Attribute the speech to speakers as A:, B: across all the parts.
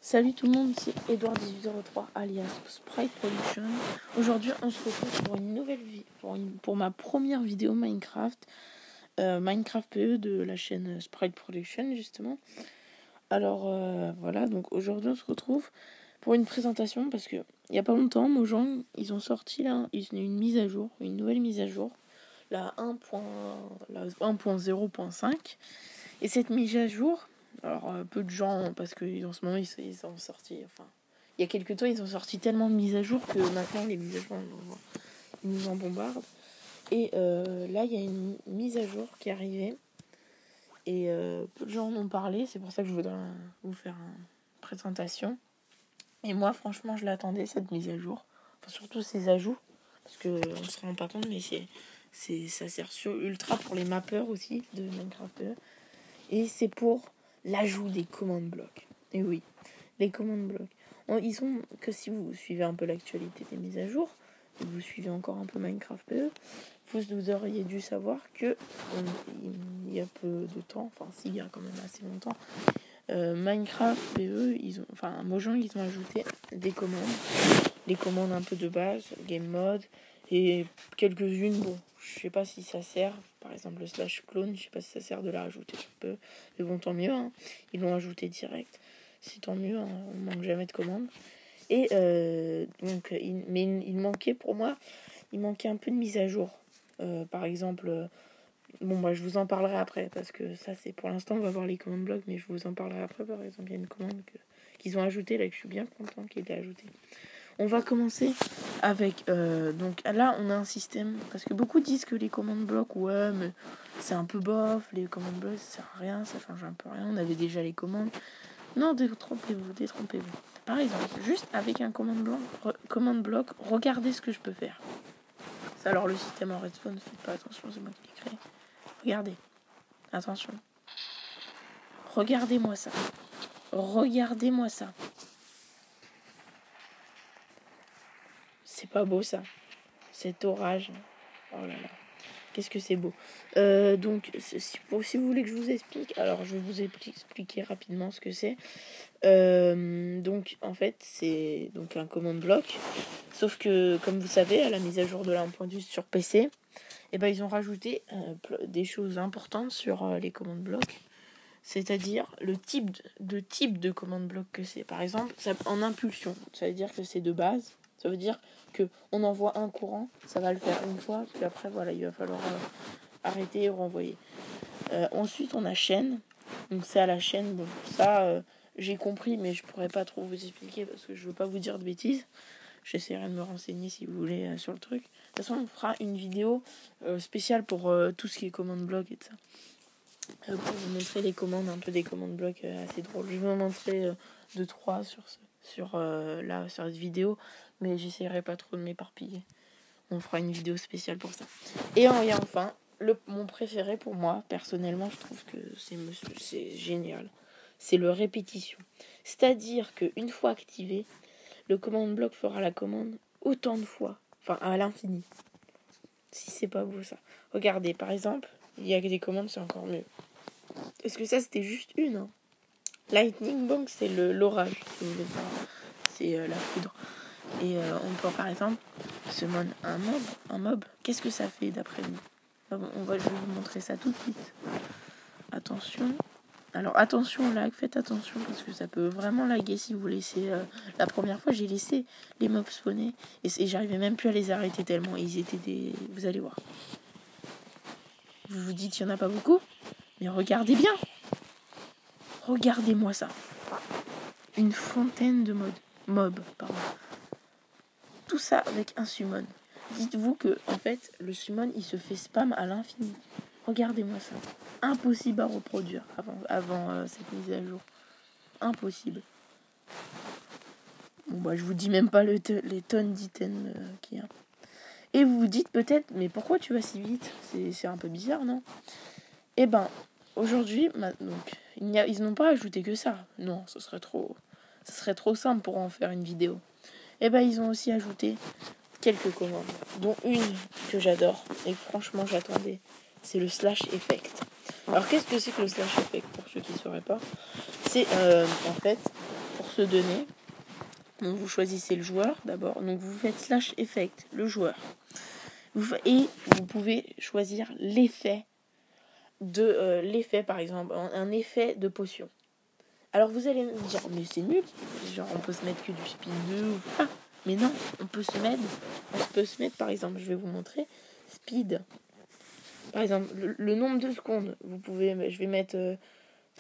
A: Salut tout le monde, c'est Edouard1803 alias Sprite Production. Aujourd'hui, on se retrouve pour une nouvelle pour ma première vidéo Minecraft, Minecraft PE de la chaîne Sprite Production justement. Alors voilà, donc aujourd'hui on se retrouve pour une présentation parce que il y a pas longtemps, Mojang, ils ont sorti là une mise à jour, une nouvelle mise à jour, la 1.0.5, et cette mise à jour. Alors, peu de gens, parce qu'en ce moment, ils ont sorti... Enfin, il y a quelques temps, ils ont sorti tellement de mises à jour que maintenant, les mises à jour, ils nous en bombardent. Et là, il y a une mise à jour qui est arrivée. Et peu de gens en ont parlé. C'est pour ça que je voudrais vous faire une présentation. Et moi, franchement, je l'attendais, cette mise à jour. Enfin, surtout ces ajouts. Parce qu'on ne se rend pas compte, mais ça sert ultra pour les mappeurs aussi de Minecraft. Et c'est pour l'ajout des commandes blocs. Et oui, les commandes blocs. Ils sont que si vous suivez un peu l'actualité des mises à jour, et vous suivez encore un peu Minecraft PE, vous auriez dû savoir que il y a peu de temps, enfin s'il y a quand même assez longtemps, Minecraft PE, Mojang, ils ont ajouté des commandes un peu de base, game mode, et quelques-unes, bon, je sais pas si ça sert, par exemple le slash clone, je sais pas si ça sert de la rajouter sur peu, mais bon, tant mieux, hein. Ils l'ont ajouté direct, c'est tant mieux, hein. On manque jamais de commandes. Et il manquait pour moi, il manquait un peu de mise à jour. Par exemple, je vous en parlerai après, parce que ça c'est pour l'instant, on va voir les commandes blocs, mais je vous en parlerai après. Par exemple, il y a une commande qu'ils ont ajoutée, là, que je suis bien content qu'il ait ajoutée. On va commencer avec... donc là, on a un système... Parce que beaucoup disent que les commandes blocs, ouais, mais c'est un peu bof. Les commandes blocs, ça sert à rien, ça change un peu rien. On avait déjà les commandes. Non, détrompez-vous. Par exemple, juste avec un commande bloc, regardez ce que je peux faire. Ça, alors, le système en redstone, faites pas attention, c'est moi qui l'ai créé. Regardez. Attention. Regardez-moi ça. Regardez-moi ça. C'est pas beau, ça. Cet orage. Oh là là. Qu'est-ce que c'est beau. Donc, si vous voulez que je vous explique, alors je vais vous expliquer rapidement ce que c'est. Donc, en fait, c'est donc un command block. Sauf que, comme vous savez, à la mise à jour de la 1.12 sur PC, ils ont rajouté des choses importantes sur les commandes blocs. C'est-à-dire le type de commande bloc que c'est. Par exemple, en impulsion, ça veut dire que c'est de base. Ça veut dire que on envoie un courant, ça va le faire une fois, puis après voilà, il va falloir arrêter et renvoyer. Ensuite, on a chaîne. Donc c'est à la chaîne. Bon, ça, j'ai compris, mais je pourrais pas trop vous expliquer parce que je veux pas vous dire de bêtises. J'essaierai de me renseigner si vous voulez sur le truc. De toute façon, on fera une vidéo spéciale pour tout ce qui est commande bloc et tout ça. Pour vous montrer les commandes, un peu des commandes blocs assez drôles. Je vais vous montrer 2-3 sur cette vidéo, mais j'essaierai pas trop de m'éparpiller. On fera une vidéo spéciale pour ça. Et enfin, mon préféré pour moi, personnellement, je trouve que c'est génial. C'est le répétition. C'est-à-dire qu'une fois activé, le command bloc fera la commande autant de fois. Enfin, à l'infini. Si c'est pas beau ça. Regardez, par exemple, il y a des commandes, c'est encore mieux. Est-ce que ça, c'était juste une, hein. Lightning Bolt, c'est l'orage, si vous voulez savoir. C'est la foudre. Et on peut, par exemple, summon un mob. Qu'est-ce que ça fait d'après nous? Je vais vous montrer ça tout de suite. Attention. Alors attention lag, faites attention parce que ça peut vraiment laguer si vous laissez... La première fois, j'ai laissé les mobs spawner et j'arrivais même plus à les arrêter tellement ils étaient des... Vous allez voir. Vous vous dites, il n'y en a pas beaucoup, mais regardez bien. Regardez-moi ça. Une fontaine de mobs. Tout ça avec un summon. Dites-vous que, en fait, le summon, il se fait spam à l'infini. Regardez-moi ça. Impossible à reproduire avant cette mise à jour. Impossible. Bon, je vous dis même pas les tonnes d'items qu'il y a. Et vous vous dites peut-être, mais pourquoi tu vas si vite? C'est un peu bizarre, non? Aujourd'hui, ils n'ont pas ajouté que ça. Non, ce serait trop simple pour en faire une vidéo. Ils ont aussi ajouté quelques commandes, dont une que j'adore et franchement j'attendais, c'est le slash effect. Alors qu'est-ce que c'est que le slash effect pour ceux qui ne sauraient pas? C'est en fait pour se donner. Donc vous choisissez le joueur d'abord. Donc vous faites /effect, le joueur. Et vous pouvez choisir l'effet par exemple, un effet de potion. Alors vous allez me dire, mais c'est nul, genre on peut se mettre que du speed 2 ou pas. Mais non, on peut se mettre par exemple, je vais vous montrer, speed. Par exemple, le nombre de secondes, je vais mettre,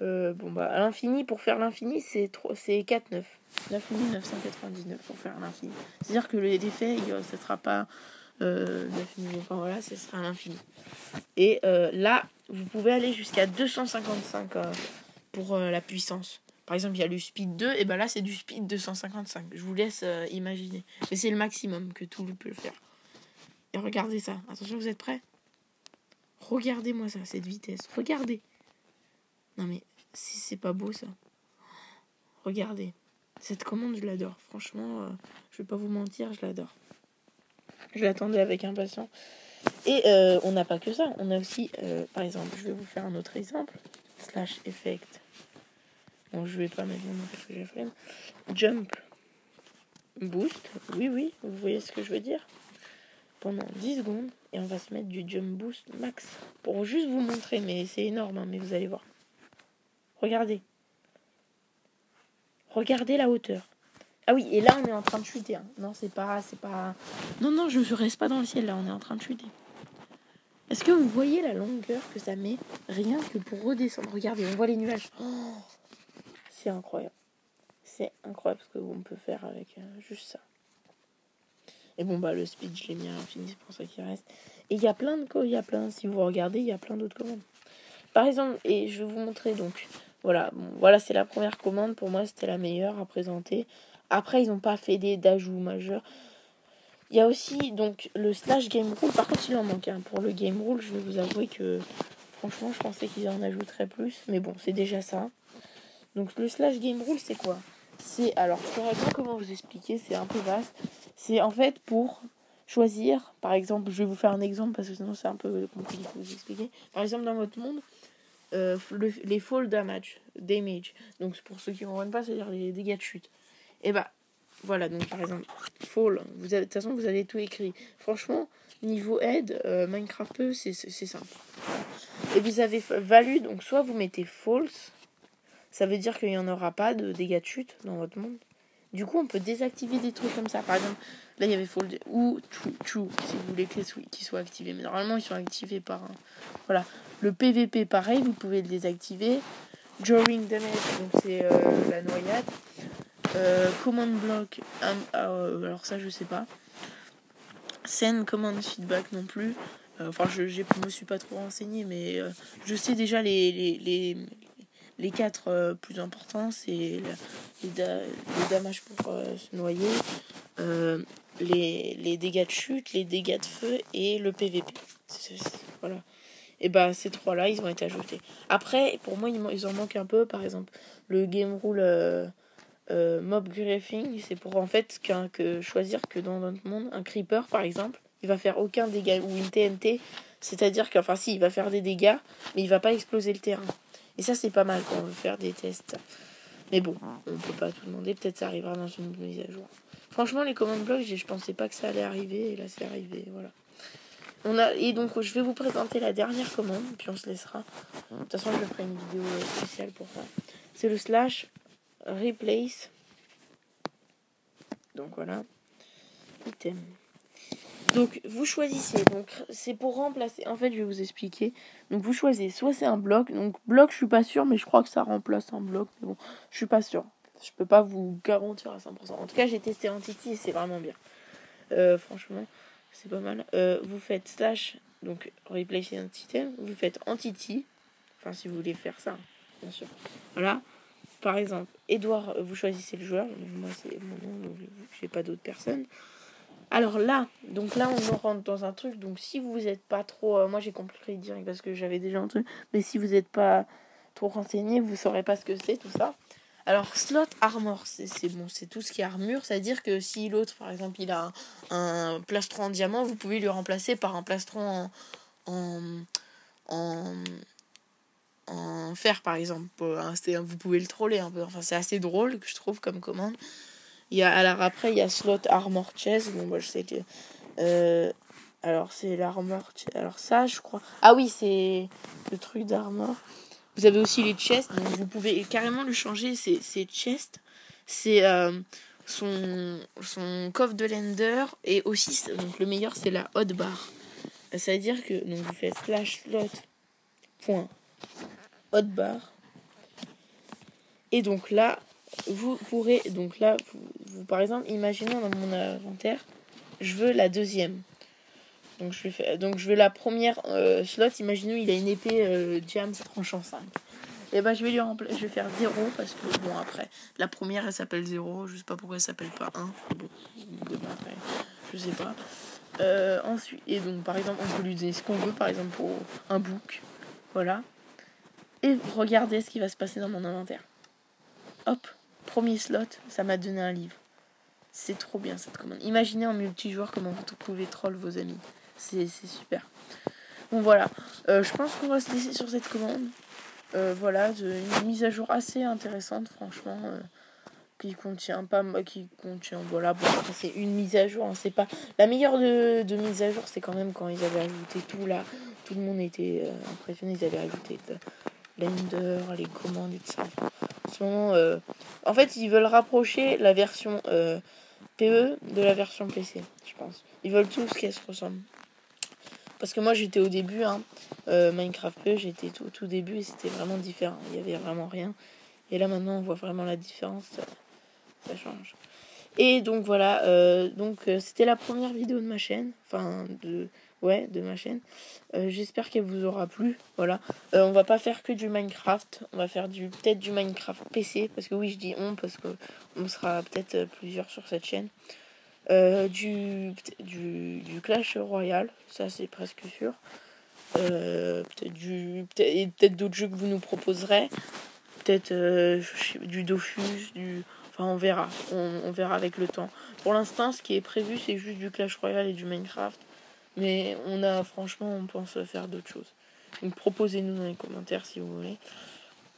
A: à l'infini, pour faire l'infini, c'est 4,9. 9999 pour faire l'infini. C'est-à-dire que l'effet, ça sera pas 9 enfin voilà, ce sera à l'infini. Et là, vous pouvez aller jusqu'à 255 pour la puissance. Par exemple, il y a le speed 2, et ben là, c'est du speed 255. Je vous laisse imaginer. Mais c'est le maximum que tout peut le faire. Et regardez ça. Attention, vous êtes prêts? Regardez-moi ça, cette vitesse. Regardez. Non mais, c'est pas beau ça. Regardez. Cette commande, je l'adore. Franchement, je vais pas vous mentir, je l'adore. Je l'attendais avec impatience. Et on n'a pas que ça. On a aussi, par exemple, je vais vous faire un autre exemple. /effect. Bon, je vais pas mettre mon nom parce que j'ai flemme. Jump. Boost. Oui, vous voyez ce que je veux dire. Pendant 10 secondes. Et on va se mettre du jump boost max. Pour juste vous montrer, mais c'est énorme, hein, mais vous allez voir. Regardez. Regardez la hauteur. Ah oui, et là on est en train de chuter. Hein. Non, c'est pas. Non, je reste pas dans le ciel là, on est en train de chuter. Est-ce que vous voyez la longueur que ça met rien que pour redescendre? Regardez, on voit les nuages. Oh, c'est incroyable. C'est incroyable ce qu'on peut faire avec juste ça. Et bon, le speed, je l'ai mis à l'infini, c'est pour ça qu'il reste. Et il y a plein si vous regardez, il y a plein d'autres commandes. Par exemple, et je vais vous montrer donc. Voilà, c'est la première commande. Pour moi, c'était la meilleure à présenter. Après, ils n'ont pas fait d'ajouts majeurs. Il y a aussi donc le /game rule. Par contre, il en manque un. Pour le game rule, je vais vous avouer que franchement, je pensais qu'ils en ajouteraient plus. Mais bon, c'est déjà ça. Donc le /game rule, c'est quoi? Alors, je ne saurais pas comment vous expliquer. C'est un peu vaste. C'est en fait pour choisir, par exemple, je vais vous faire un exemple parce que sinon c'est un peu compliqué de vous expliquer. Par exemple, dans votre monde, les fall damage. Donc pour ceux qui ne comprennent pas, c'est-à-dire les dégâts de chute. Et voilà, donc par exemple, fall, de toute façon vous avez tout écrit. Franchement, niveau aide, Minecraft, c'est simple. Et vous avez value, donc soit vous mettez false, ça veut dire qu'il n'y en aura pas de dégâts de chute dans votre monde. Du coup, on peut désactiver des trucs comme ça. Par exemple, là il y avait fall ou true, si vous voulez qu'ils soient activés. Mais normalement, ils sont activés par voilà. Le PVP, pareil, vous pouvez le désactiver. Drawing damage, donc c'est la noyade. Command block, alors ça je sais pas. Send command feedback non plus. Je me suis pas trop renseigné, mais je sais déjà les 4 plus importants, c'est les damages pour se noyer, les dégâts de chute, les dégâts de feu et le PVP. Voilà. Et ces 3-là, ils ont été ajoutés. Après, pour moi, ils en manquent un peu. Par exemple, le game rule mob griefing, c'est pour en fait choisir que dans notre monde, un creeper, par exemple, il va faire aucun dégât, ou une TNT, c'est-à-dire il va faire des dégâts, mais il va pas exploser le terrain. Et ça, c'est pas mal quand on veut faire des tests. Mais bon, on peut pas tout demander, peut-être ça arrivera dans une mise à jour. Franchement, les commandes blocs, je pensais pas que ça allait arriver, et là, c'est arrivé, voilà. Et donc, je vais vous présenter la dernière commande, puis on se laissera. De toute façon, je ferai une vidéo spéciale pour ça. C'est le /replace. Donc voilà, item. Donc vous choisissez, donc c'est pour remplacer, en fait je vais vous expliquer. Donc vous choisissez, soit c'est un bloc, donc bloc je suis pas sûr, mais je crois que ça remplace un bloc, mais bon, je suis pas sûr. Je peux pas vous garantir à 100%. En tout cas j'ai testé Entity et c'est vraiment bien. Franchement, c'est pas mal. Vous faites /, donc replace un item, vous faites Entity, enfin si vous voulez faire ça, bien sûr. Voilà. Par exemple, Edouard, vous choisissez le joueur. Moi, c'est mon nom, donc j'ai pas d'autres personnes. Alors là, on rentre dans un truc. Donc si vous n'êtes pas trop... moi, j'ai compris direct parce que j'avais déjà un truc. Mais si vous n'êtes pas trop renseigné, vous saurez pas ce que c'est, tout ça. Alors, slot armor, c'est bon, c'est tout ce qui est armure. C'est-à-dire que si l'autre, par exemple, il a un plastron en diamant, vous pouvez lui remplacer par un plastron en en fer par exemple. Vous pouvez le troller un peu. Enfin, c'est assez drôle que je trouve comme commande. Alors après, il y a slot armor chest. Bon, moi je sais que. Alors c'est l'armor. Alors ça, je crois. Ah oui, c'est le truc d'armor. Vous avez aussi les chests. Donc vous pouvez carrément le changer. C'est chest. C'est son coffre de lender. Et aussi, donc le meilleur, c'est la hotbar. Ça veut dire que donc vous faites /slot point hotbar. Et donc là, vous pourrez. Donc là, vous par exemple, imaginons dans mon inventaire, je veux la deuxième. Donc je veux la première slot. Imaginons il a une épée Jams tranchant 5. Et ben je vais faire 0 parce que bon après la première elle s'appelle 0. Je sais pas pourquoi elle s'appelle pas 1. Bon, après, je sais pas. Ensuite et donc par exemple on peut lui donner ce qu'on veut, par exemple pour un book. Voilà. Et regardez ce qui va se passer dans mon inventaire. Hop, premier slot, ça m'a donné un livre. C'est trop bien cette commande. Imaginez en multijoueur comment vous pouvez troll vos amis. C'est super. Bon voilà, je pense qu'on va se laisser sur cette commande. Voilà, une mise à jour assez intéressante franchement. Qui contient voilà, bon après c'est une mise à jour, hein, c'est pas la meilleure de mise à jour, c'est quand même quand ils avaient ajouté tout là, tout le monde était impressionné, ils avaient ajouté Blender, les commandes et tout ça. En ce moment, en fait ils veulent rapprocher la version PE de la version PC, je pense. Ils veulent tous qu'elles se ressemblent. Parce que moi j'étais au début, Minecraft PE, j'étais tout, tout début et c'était vraiment différent. Il y avait vraiment rien. Et là maintenant on voit vraiment la différence. Ça change. Et donc voilà, c'était la première vidéo de ma chaîne. Enfin de ma chaîne. J'espère qu'elle vous aura plu. Voilà. On va pas faire que du Minecraft. On va faire peut-être du Minecraft PC. Parce que oui je dis on parce que on sera peut-être plusieurs sur cette chaîne. Du Clash Royale, ça c'est presque sûr. Peut-être d'autres jeux que vous nous proposerez. Peut-être du Dofus, enfin on verra. On verra avec le temps. Pour l'instant, ce qui est prévu, c'est juste du Clash Royale et du Minecraft. Mais franchement, on pense faire d'autres choses. Donc proposez-nous dans les commentaires si vous voulez.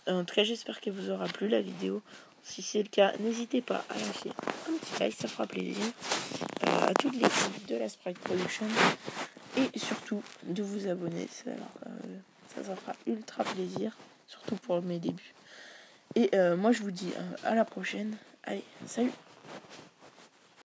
A: En tout cas, j'espère qu'elle vous aura plu la vidéo. Si c'est le cas, n'hésitez pas à lâcher un petit like, ça fera plaisir. À toute l'équipe de la Sprite Production. Et surtout, de vous abonner. Ça fera ultra plaisir. Surtout pour mes débuts. Et moi, je vous dis à la prochaine. Allez, salut!